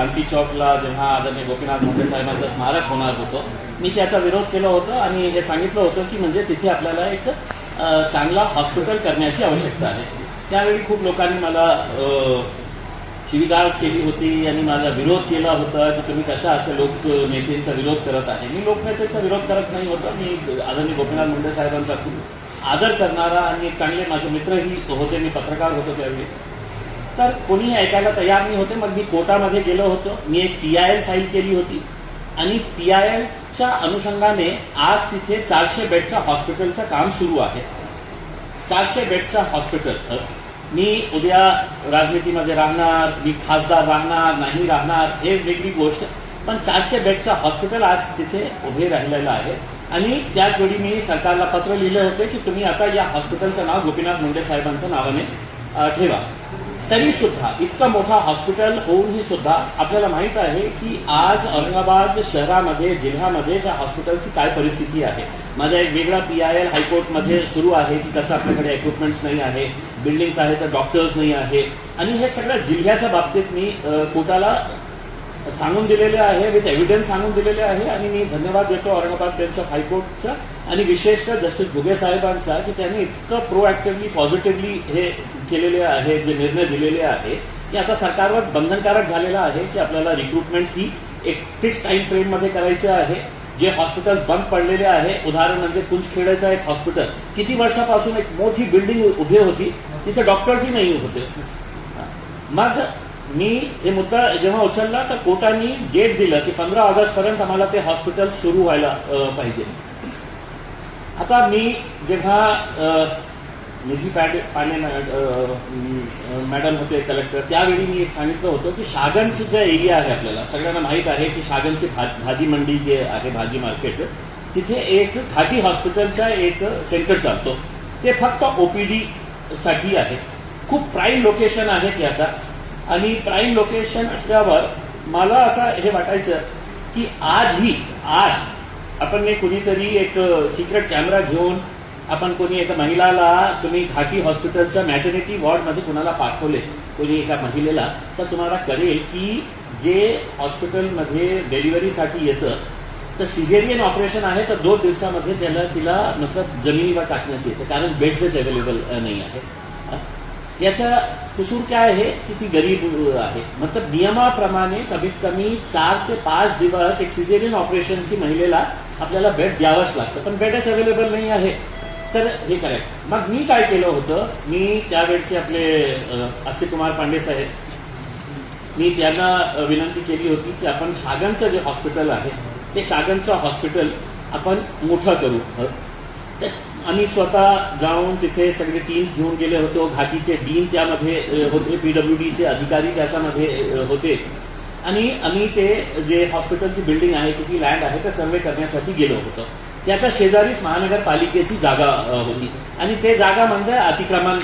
क्रांती चौकला जेव्हा आदरणीय गोपीनाथ मुंडे साहेबांचं स्मारक होणार होतं, मी त्याचा विरोध केला होता आणि हे सांगितलं होतं की म्हणजे तिथे आपल्याला एक चांगला हॉस्पिटल करण्याची आवश्यकता आहे. त्यावेळी खूप लोकांनी मला शिवीगाळ केली होती आणि माझा विरोध केला होता की तुम्ही कशा असं लोकनेत्यांचा विरोध करत आहे. मी लोकनेत्याचा विरोध करत नाही होता. मी आदरणीय गोपीनाथ मुंडे साहेबांचा खूप आदर करणारा आणि चांगले माझे मित्रही होते. मी पत्रकार होतो त्यावेळी. तर कोणीही ऐकायला तयार नाही होते. मग मी कोर्टामध्ये गेलो होतो. मी एक PIL फाईल केली होती आणि PILच्या अनुषंगाने आज तिथे 400 बेडच्या हॉस्पिटलचं काम सुरू आहे. 400 बेडचं हॉस्पिटल. मी उद्या राजनीतीमध्ये राहणार, मी खासदार राहणार नाही राहणार हे वेगळी गोष्ट, पण 400 बेडचं हॉस्पिटल आज तिथे उभे राहिलेलं आहे. आणि त्याचवेळी मी सरकारला पत्र लिहिले होते की तुम्ही आता या हॉस्पिटलचं नाव गोपीनाथ मुंडे साहेबांच्या नावाने ठेवा. तरी सुद्धा इतकं मोठा हॉस्पिटल होऊनही सुद्धा आपल्याला माहीत आहे की आज औरंगाबाद शहरामध्ये जिल्ह्यामध्ये ज्या हॉस्पिटलची काय परिस्थिती आहे. माझा एक वेगळा PIL हायकोर्टमध्ये सुरू आहे की कसं आपल्याकडे इक्विपमेंट्स नाही आहे, बिल्डिंग्स आहे तर डॉक्टर्स नाही आहे, आणि हे सगळ्या जिल्ह्याच्या बाबतीत मी कोर्टाला सांगून दिलेले आहे, विथ एव्हिडन्स सांगून दिलेले आहे. आणि मी धन्यवाद देतो औरंगाबाद बेंच ऑफ हायकोर्टचा आणि विशेषतः जस्टिस घुगे साहेबांचा की त्यांनी इतकं प्रोएक्टिव्हली पॉझिटिव्हली हे केलेले आहे, जे निर्णय दिलेले आहे की आता सरकारवर बंधनकारक झालेला आहे की आपल्याला रिक्रुटमेंट ही एक फिक्स टाइम फ्रेममध्ये करायची आहे. जे हॉस्पिटल्स बंद पडलेले आहे, उदाहरण म्हणजे कुंजखेड्याचं एक हॉस्पिटल, किती वर्षापासून एक मोठी बिल्डिंग उभी होती, तिथे डॉक्टर्सही नाही होते. मग मी हे मुद्दा जेव्हा उचलला तर कोर्टाने डेट दिलं की 15 ऑगस्टपर्यंत आम्हाला ते हॉस्पिटल सुरू व्हायला पाहिजे. आता मी जेव्हा निधी पांडे मॅडम होते कलेक्टर, त्यावेळी मी एक सांगितलं होतं की शागनचं जे एरिया आहे, आपल्याला सगळ्यांना माहीत आहे की शागनची भाजी मंडी जे आहे, भाजी मार्केट, तिथे एक घाटी हॉस्पिटलचा एक सेंटर चालतो. ते फक्त OPD साठी आहे. खूप प्राईम लोकेशन आहे त्याचा. आणि प्राईम लोकेशन असल्यावर मला असं हे वाटायचं की आज आपण कुणीतरी एक सिक्रेट कॅमेरा घेऊन आपण कोणी एका महिलाला तुम्ही घाटी हॉस्पिटलच्या मॅटर्निटी वॉर्डमध्ये कुणाला पाठवले, कोणी एका महिलेला, तर तुम्हाला कळेल की जे हॉस्पिटलमध्ये डिलिव्हरीसाठी येतं तर सिझेरियन ऑपरेशन आहे तर 2 दिवसामध्ये तिला मतलब जमिनीवर टाकण्यात येतं, कारण बेड्सच अवेलेबल नाही आहे. याचा कसूर काय आहे की ती गरीब आहे. मतलब नियमाप्रमाणे कमीत कमी 4 ते 5 दिवस एक सिझेरियन ऑपरेशनची महिलेला आपल्याला बेड द्यावंच लागतं, पण बेडच अवेलेबल नाही आहे. तर हे करेक्ट. मग मी काय केलं होतं, मी त्यावेळचे आपले अस्तिकुमार पांडे साहेब, मी त्यांना विनंती केली होती की आपण शागनचं जे हॉस्पिटल आहे ते शागनचं हॉस्पिटल आपण मोठं करू. आम्ही स्वतः जाऊन तिथे सगळे टीम्स घेऊन गेले होतो. घाटीचे डीन त्यामध्ये होते, PWDचे अधिकारी त्याच्यामध्ये होते, आणि आम्ही ते जे हॉस्पिटलची बिल्डिंग आहे, किती लँड आहे ते सर्वे करण्यासाठी गेलो होतो. त्याच्या शेजारीच महानगरपालिकेची जागा होती आणि ते जागा म्हणजे अतिक्रमण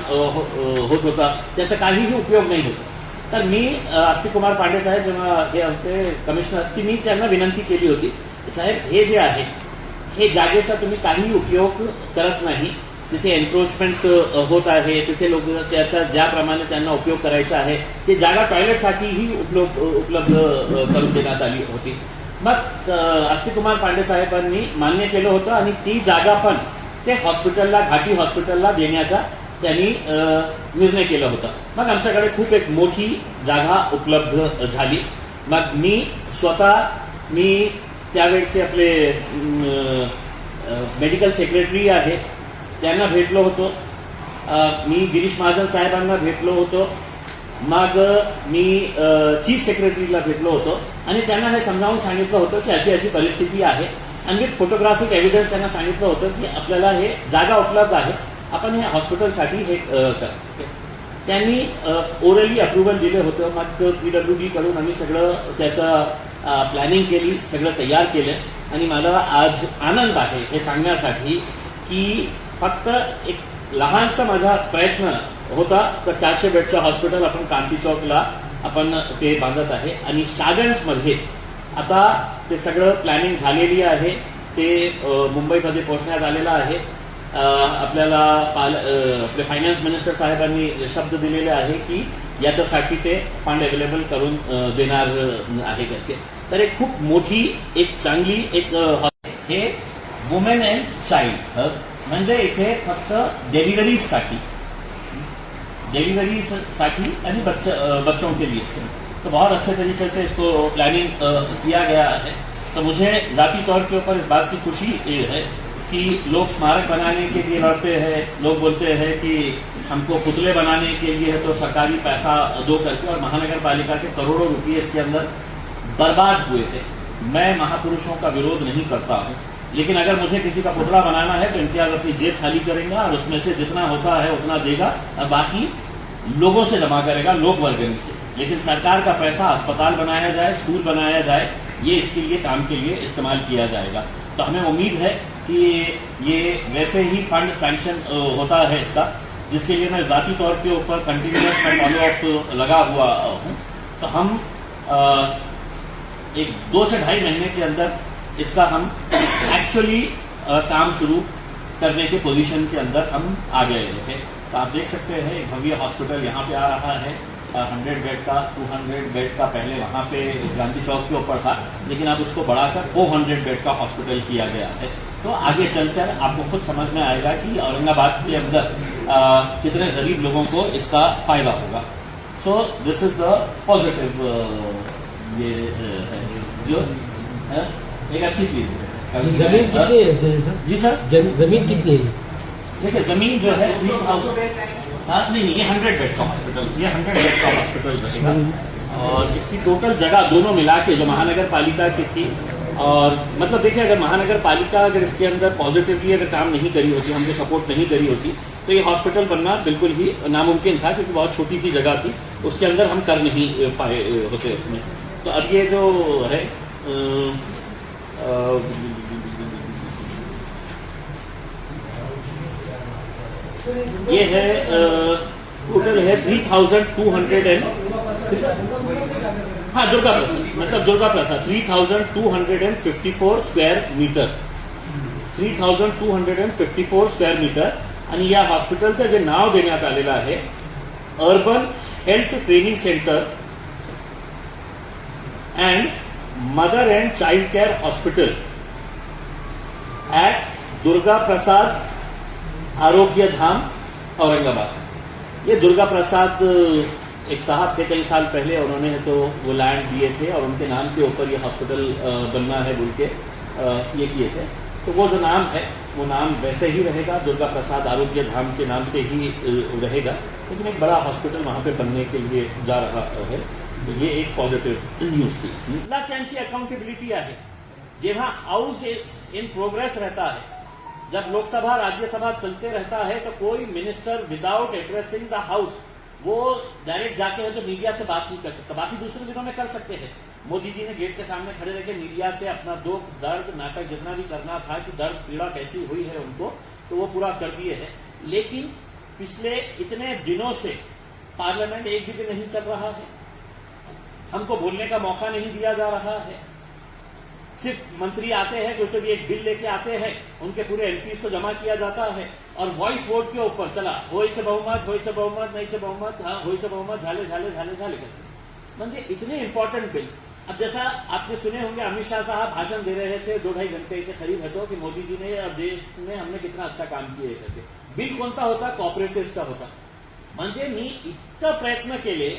होत होता, त्याचा काहीही उपयोग नाही होता. तर मी अस्तिकुमार पांडे साहेब जेव्हा हे होते कमिशनर, की मी त्यांना विनंती केली होती, साहेब हे जे आहे हे जागेचा तुम्ही काहीही उपयोग करत नाही, तिथे एन्क्रोचमेंट होत आहे, तिथे लोक त्याचा ज्याप्रमाणे त्यांना उपयोग करायचा आहे ते जागा टॉयलेटसाठीही उपलब्ध करून देण्यात आली होती. मग अस्तिकुमार पांडे साहेबांनी मान्य केलं होतं आणि ती जागा पण ते हॉस्पिटलला, घाटी हॉस्पिटलला देण्याचा त्यांनी निर्णय केला होता. मग आमच्याकडे खूप एक मोठी जागा उपलब्ध झाली. मग मी स्वतः त्यावेळचे आपले मेडिकल सेक्रेटरी आहे त्यांना भेटलो होतो. मी गिरीश महाजन साहेबांना भेटलो होतो. मग मी चीफ सेक्रेटरीला भेटलो होतो आणि त्यांना हे समजावून सांगितलं होतं की अशी अशी परिस्थिती आहे, आणि विथ फोटोग्राफिक एव्हिडन्स त्यांना सांगितलं होतं की आपल्याला हे जागा उपलब्ध आहे, आपण हे हॉस्पिटलसाठी हे त्यांनी ओरली अप्रुव्हल दिलं होतं. मग PWD कडून आम्ही सगळं त्याचं प्लॅनिंग केली, सगळं तयार केलं. आणि मला आज आनंद आहे हे सांगण्यासाठी की फक्त एक लहानसा माझा प्रयत्न होता तर 400 बेडचं हॉस्पिटल आपण क्रांती चौकला आपण ते बांधत आहे. आणि शागन्समध्ये आता ते सगळं प्लॅनिंग झालेली आहे, ते मुंबईमध्ये पोहोचण्यात आलेलं आहे. आपल्याला आपले फायनान्स मिनिस्टर साहेबांनी शब्द दिलेले आहे की याच्यासाठी ते फंड अवेलेबल करून देणार आहे. तर एक खूप मोठी एक चांगली एक हे वुमेन अँड चाइल्ड म्हणजे इथे फक्त डिलिव्हरीसाठी आणि बच्चों के लिए तो बहुत अच्छे तरीके से इसको प्लानिंग किया गया है. तो मुझे जाती तौर के ऊपर इस बात की खुशी है कि लोग स्मारक बनाने के लिए लड़ते हैं, लोग बोलते हैं कि हमको पुतले बनाने के लिए है तो सरकारी पैसा दो करके, और महानगर पालिका के करोड़ों रुपये इसके अंदर बर्बाद हुए थे. मैं महापुरुषों का विरोध नहीं करता हूँ, लेकिन अगर मुझे किसी का पुतला बनाना है तो इम्तियाज अपनी जेब खाली करेगा और उसमें से जितना होता है उतना देगा और बाकी लोगों से जमा करेगा, लोक वर्गनी से. लेकिन सरकार का पैसा अस्पताल बनाया जाए, स्कूल बनाया जाए, ये इसके लिए काम के लिए इस्तेमाल किया जाएगा. तो हमें उम्मीद है कि ये वैसे ही फंड सैंक्शन होता है इसका, जिसके लिए मैं जाती तौर के ऊपर कंटिन्यूस फॉलोअप लगा हुआ हूँ. तो हम एक 2 से ढाई महीने के अंदर इसका हम एक्चुअली काम शुरू करने के पोजीशन के अंदर हम आ गए थे. तो आप देख सकते हैं एक भव्य हॉस्पिटल यहाँ पे आ रहा है, 100 बेड का, 200 बेड का पहले वहाँ पे गांधी चौक के ऊपर था, लेकिन अब उसको बढ़ाकर 400 बेड का हॉस्पिटल किया गया है. तो आगे चलकर आपको खुद समझ में आएगा कि औरंगाबाद के अंदर कितने गरीब लोगों को इसका फायदा होगा. So this is the positive, ये जो है एक अच्छी चीज है. जमीन कितनी है जी सर? जमीन कितनी है? देखिए जमीन जो है 3000, नहीं ये 100 बेड का हॉस्पिटल, ये 100 बेड का हॉस्पिटल रहेगा. और इसकी टोटल जगह दोनों मिला के जो महानगर पालिका की थी, और मतलब देखिए अगर महानगर पालिका अगर इसके अंदर पॉजिटिवली अगर काम नहीं करी होती, हमको सपोर्ट नहीं करी होती, तो ये हॉस्पिटल बनना बिल्कुल ही नामुमकिन था, क्योंकि बहुत छोटी सी जगह थी, उसके अंदर हम कर नहीं पाए होते उसमें. तो अब ये जो है ये है टोटल है 3200 हाँ दुर्गा प्रसाद, मतलब Durga Prasad 3254 square metre, 3254 square metre. आणि या हॉस्पिटलचं जे नाव देण्यात आलेलं आहे urban health training centre and mother and child care hospital at Durga Prasad Arogya Dham Aurangabad. ये दुर्गा प्रसाद एक साहब थे, कई साल पहले उन्होंने तो वो लैंड दिए थे और उनके नाम के ऊपर ये हॉस्पिटल बनना है बोल के ये किए थे. तो वो जो नाम है वो नाम वैसे ही रहेगा, दुर्गा प्रसाद आरोग्य धाम के नाम से ही रहेगा, लेकिन एक बड़ा हॉस्पिटल वहाँ पे बनने के लिए जा रहा है. तो ये एक पॉझिटिव्ह न्यूज थी. त्यांची अकाउंटेबिलिटी आहे. जेव्हा हाउस इन प्रोग्रेस रहता है, जब लोकसभा राज्यसभा चलते रहता है, तो कोई minister without addressing the house वो डायरेक्ट जाके है तो मीडिया से बात नहीं कर सकता. बाकी दूसरे दिनों में कर सकते हैं. मोदी जी ने गेट के सामने खड़े रह के मीडिया से अपना दुख दर्द नाटक जितना भी करना था कि दर्द पीड़ा कैसी हुई है उनको, तो वो पूरा कर दिए है. लेकिन पिछले इतने दिनों से पार्लियामेंट एक भी दिन नहीं चल रहा है, हमको बोलने का मौका नहीं दिया जा रहा है. सिर्फ मंत्री आते हैं, कोई तो भी एक बिल लेके आते हैं, उनके पूरे एमपीज को जमा किया जाता है और वॉइस वोट के ऊपर चला होयचं बहुमत, नाहीचं बहुमत, हाँ होयचं बहुमत, झाले करते. म्हणजे इतने इंपॉर्टेंट बिल्स. अब जैसा आपने सुने होंगे अमित शाह साहब भाषण दे रहे थे 2-2.5 घंटे के करीब है, तो कि मोदी जी ने और देश में हमने कितना अच्छा काम किए करके. बिल कोणता होता? कॉपरेटिव्हचा होता. म्हणजे मी इतकं प्रयत्न केले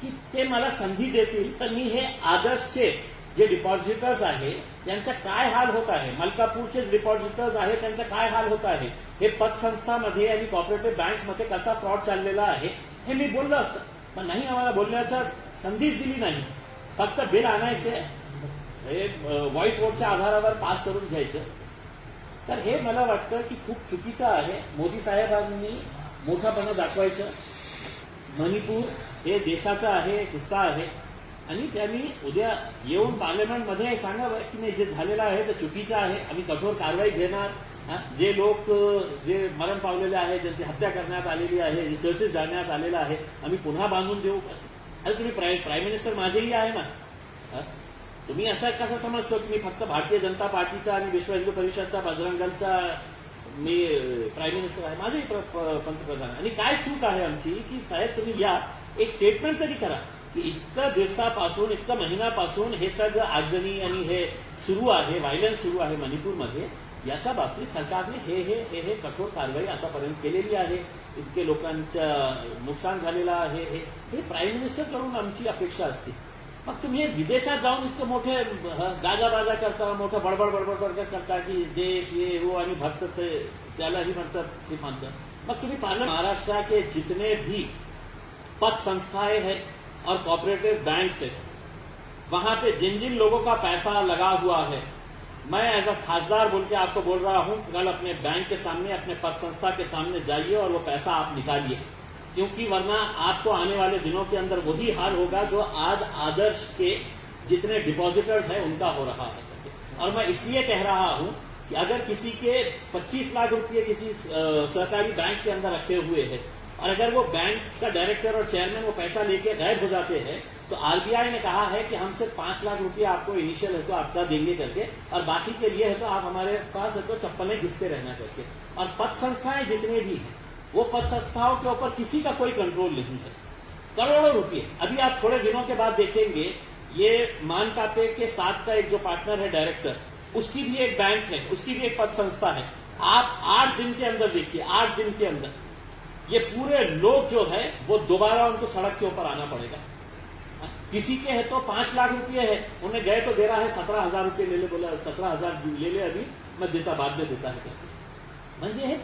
की ते मला संधी देतील, तर मी हे आदर्शचे जे डिपॉझिटर्स आहे त्यांचा काय हाल होत आहे, मलकापूरचे डिपॉझिटर्स आहे त्यांचा काय हाल होत आहे, हे पतसंस्थामध्ये आणि कॉपरेटिव्ह बँक्समध्ये कसा फ्रॉड चाललेला आहे हे मी बोललो असतं, पण नाही आम्हाला बोलण्याचा संधीच दिली नाही. फक्त बिल आणायचे, हे व्हॉइस वोटच्या आधारावर पास करून घ्यायचं. तर हे मला वाटतं की खूप चुकीचं आहे. मोदी साहेबांनी मोठापणा दाखवायचं. मणिपूर हे देशाचा आहे, हिस्सा आहे, आणि त्यांनी उद्या येऊन पार्लमेंटमध्ये सांगावं की नाही जे झालेलं आहे ते चुकीचं आहे, आम्ही कठोर कारवाई घेणार. जे लोक जे मरण पावलेले आहे, ज्यांची हत्या करण्यात आलेली आहे, जे चर्चेस जाळण्यात आलेलं आहे, आम्ही पुन्हा बांधून देऊ. अरे तुम्ही प्राईम मिनिस्टर माझेही आहे ना, तुम्ही असं कसं समजतो की मी फक्त भारतीय जनता पार्टीचा आणि विश्व हिंदू परिषदचा बजरंग दलचा मी प्राईम मिनिस्टर आहे, माझेही पंतप्रधान आहे. आणि काय चूक आहे आमची की साहेब तुम्ही या एक स्टेटमेंट तरी करा की इतक्या दिवसापासून इतक्या महिन्यापासून हे सगळं आगजनी आणि हे सुरू आहे, व्हायलन्स सुरू आहे मणिपूरमध्ये. याच्या बाबतीत सरकारने हे कठोर कारवाई आतापर्यंत केलेली आहे. इतके लोकांचं नुकसान झालेलं आहे. हे प्राईम मिनिस्टरकडून आमची अपेक्षा असते. मग तुम्ही विदेशात जाऊन इतकं मोठे गाजाबाजा करता, मोठं बडबड करता की देश ये वो आणि भक्त त्यालाही म्हणतात. मग तुम्ही पाहिलं महाराष्ट्र के जितने भी पद संस्थाएं हैं और कोऑपरेटिव बैंक्स है, वहां पे जिन जिन लोगों का पैसा लगा हुआ है, मैं एज अ खासदार बोल के आपको बोल रहा हूं, कल अपने बैंक के सामने, अपने पद संस्था के सामने जाइए और वो पैसा आप निकालिए, क्योंकि वरना आपको आने वाले दिनों के अंदर वही हाल होगा जो आज आदर्श के जितने डिपॉजिटर्स हैं उनका हो रहा है. और मैं इसलिए कह रहा हूं कि अगर किसी के 25 लाख रुपये किसी सरकारी बैंक के अंदर रखे हुए हैं और अगर वो बैंक का डायरेक्टर और चेयरमैन वो पैसा लेके गायब हो जाते हैं, तो आरबीआई ने कहा है कि हम सिर्फ 5 लाख रुपये आपको इनिशियल है तो आपका देंगे करके, और बाकी के लिए है तो आप हमारे पास है तो चप्पलें घिसते रहना करके. और पद संस्थाएं जितने भी हैं वो पद संस्थाओं के ऊपर किसी का कोई कंट्रोल नहीं है. करोड़ों रुपये. अभी आप थोड़े दिनों के बाद देखेंगे ये मानकापे के साथ का एक जो पार्टनर है डायरेक्टर, उसकी भी एक बैंक है, उसकी भी एक पद संस्था है. आप 8 दिन के अंदर देखिए, 8 दिन के अंदर ये पूरे लोग जो है वो दोबारा उनको सड़क के ऊपर आना पड़ेगा. किसी के है तो 5 लाख रुपये है, उन्हें गए तो दे रहा है 17,000 रुपये ले ले, बोला 17,000 ले ले, अभी मैं देता, बाद में देता है. म्हणजे हे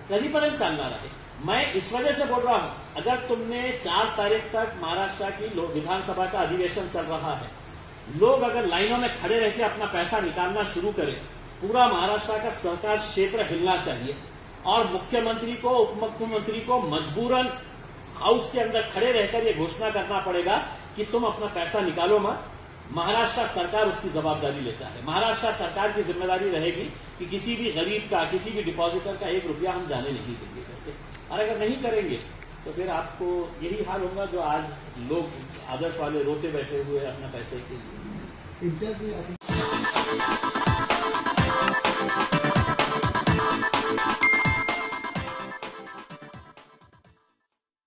कधीपर्यंत चालणार आहे. मैं इस वजह से बोल रहा हूं, अगर तुमने 4 तारीख तक महाराष्ट्र की विधानसभा का अधिवेशन चल रहा है, लोग अगर लाइनों में खड़े रहकर अपना पैसा निकालना शुरू करें, पूरा महाराष्ट्र का सरकार क्षेत्र हिलना चाहिए और मुख्यमंत्री को, उप मुख्यमंत्री को मजबूरन हाउस के अंदर खड़े रहकर यह घोषणा करना पड़ेगा कि तुम अपना पैसा निकालो मत. महाराष्ट्र सरकार उसकी जवाबदारी लेता है. महाराष्ट्र सरकार की जिम्मेदारी रहेगी कि किसी भी गरीब का, किसी भी डिपॉजिटर का 1 रुपया हम जाने नहीं देंगे करके. और अगर नहीं करेंगे तो फिर आपको यही हाल होगा जो आज लोग आदर्श वाले रोते बैठे हुए अपने पैसे के लिए.